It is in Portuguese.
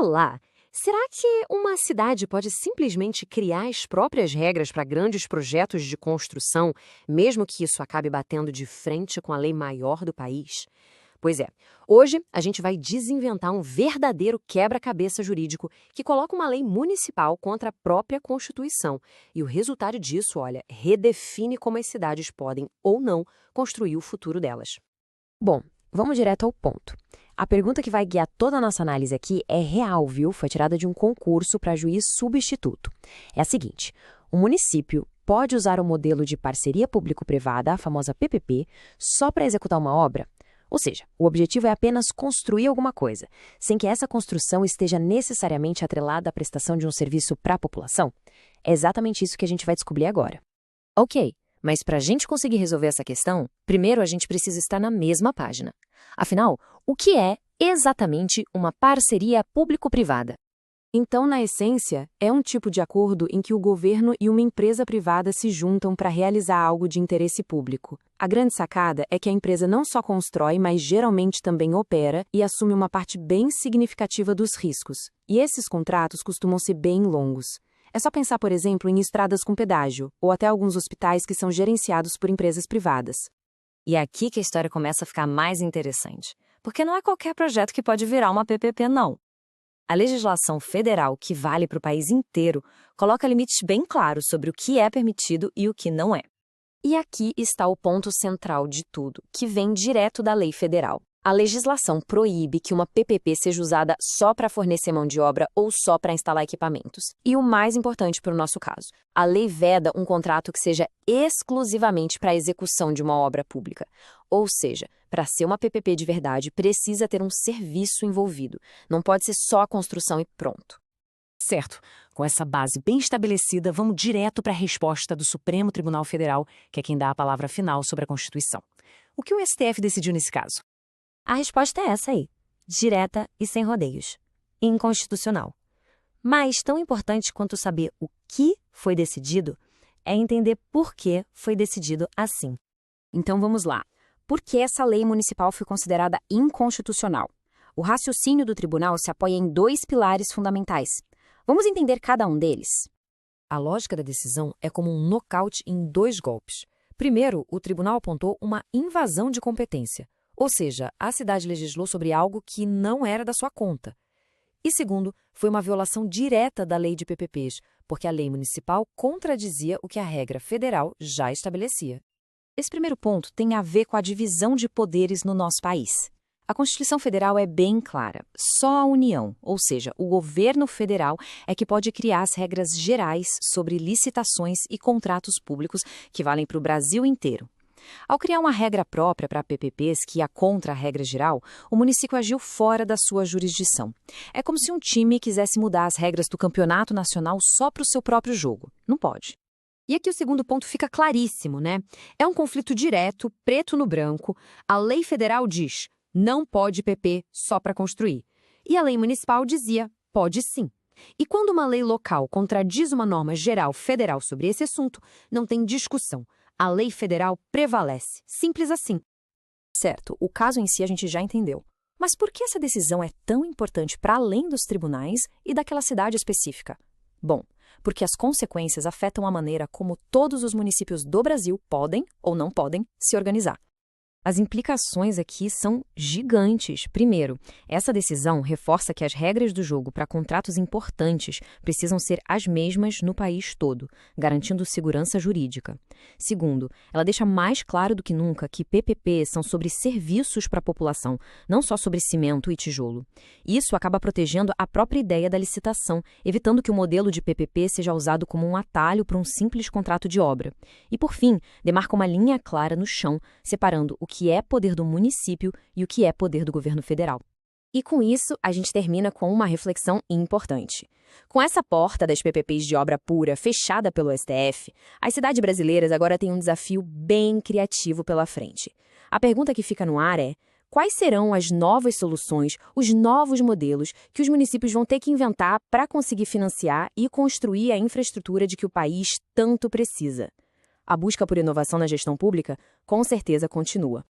Olá! Será que uma cidade pode simplesmente criar as próprias regras para grandes projetos de construção, mesmo que isso acabe batendo de frente com a lei maior do país? Pois é, hoje a gente vai desinventar um verdadeiro quebra-cabeça jurídico que coloca uma lei municipal contra a própria Constituição. E o resultado disso, olha, redefine como as cidades podem ou não construir o futuro delas. Bom, vamos direto ao ponto. A pergunta que vai guiar toda a nossa análise aqui é real, viu? Foi tirada de um concurso para juiz substituto. É a seguinte: o município pode usar o modelo de parceria público-privada, a famosa PPP, só para executar uma obra? Ou seja, o objetivo é apenas construir alguma coisa, sem que essa construção esteja necessariamente atrelada à prestação de um serviço para a população? É exatamente isso que a gente vai descobrir agora. Ok, mas para a gente conseguir resolver essa questão, primeiro a gente precisa estar na mesma página. Afinal, o que é exatamente uma parceria público-privada? Então, na essência, é um tipo de acordo em que o governo e uma empresa privada se juntam para realizar algo de interesse público. A grande sacada é que a empresa não só constrói, mas geralmente também opera e assume uma parte bem significativa dos riscos. E esses contratos costumam ser bem longos. É só pensar, por exemplo, em estradas com pedágio, ou até alguns hospitais que são gerenciados por empresas privadas. E é aqui que a história começa a ficar mais interessante, porque não é qualquer projeto que pode virar uma PPP, não. A legislação federal, que vale para o país inteiro, coloca limites bem claros sobre o que é permitido e o que não é. E aqui está o ponto central de tudo, que vem direto da lei federal. A legislação proíbe que uma PPP seja usada só para fornecer mão de obra ou só para instalar equipamentos. E o mais importante para o nosso caso, a lei veda um contrato que seja exclusivamente para a execução de uma obra pública. Ou seja, para ser uma PPP de verdade, precisa ter um serviço envolvido. Não pode ser só a construção e pronto. Certo. Com essa base bem estabelecida, vamos direto para a resposta do Supremo Tribunal Federal, que é quem dá a palavra final sobre a Constituição. O que o STF decidiu nesse caso? A resposta é essa aí, direta e sem rodeios. Inconstitucional. Mas tão importante quanto saber o que foi decidido é entender por que foi decidido assim. Então vamos lá. Por que essa lei municipal foi considerada inconstitucional? O raciocínio do tribunal se apoia em dois pilares fundamentais. Vamos entender cada um deles. A lógica da decisão é como um nocaute em dois golpes. Primeiro, o tribunal apontou uma invasão de competência. Ou seja, a cidade legislou sobre algo que não era da sua conta. E segundo, foi uma violação direta da lei de PPPs, porque a lei municipal contradizia o que a regra federal já estabelecia. Esse primeiro ponto tem a ver com a divisão de poderes no nosso país. A Constituição Federal é bem clara. Só a União, ou seja, o governo federal, é que pode criar as regras gerais sobre licitações e contratos públicos que valem para o Brasil inteiro. Ao criar uma regra própria para PPPs que ia contra a regra geral, o município agiu fora da sua jurisdição. É como se um time quisesse mudar as regras do campeonato nacional só para o seu próprio jogo. Não pode. E aqui o segundo ponto fica claríssimo, né? É um conflito direto, preto no branco. A lei federal diz, não pode PP só para construir. E a lei municipal dizia, pode sim. E quando uma lei local contradiz uma norma geral federal sobre esse assunto, não tem discussão. A lei federal prevalece. Simples assim. Certo, o caso em si a gente já entendeu. Mas por que essa decisão é tão importante para além dos tribunais e daquela cidade específica? Bom, porque as consequências afetam a maneira como todos os municípios do Brasil podem ou não podem se organizar. As implicações aqui são gigantes. Primeiro, essa decisão reforça que as regras do jogo para contratos importantes precisam ser as mesmas no país todo, garantindo segurança jurídica. Segundo, ela deixa mais claro do que nunca que PPP são sobre serviços para a população, não só sobre cimento e tijolo. Isso acaba protegendo a própria ideia da licitação, evitando que o modelo de PPP seja usado como um atalho para um simples contrato de obra. E, por fim, demarca uma linha clara no chão, separando o que é poder do município e o que é poder do governo federal. E com isso, a gente termina com uma reflexão importante. Com essa porta das PPPs de obra pura fechada pelo STF, as cidades brasileiras agora têm um desafio bem criativo pela frente. A pergunta que fica no ar é: quais serão as novas soluções, os novos modelos que os municípios vão ter que inventar para conseguir financiar e construir a infraestrutura de que o país tanto precisa? A busca por inovação na gestão pública, com certeza, continua.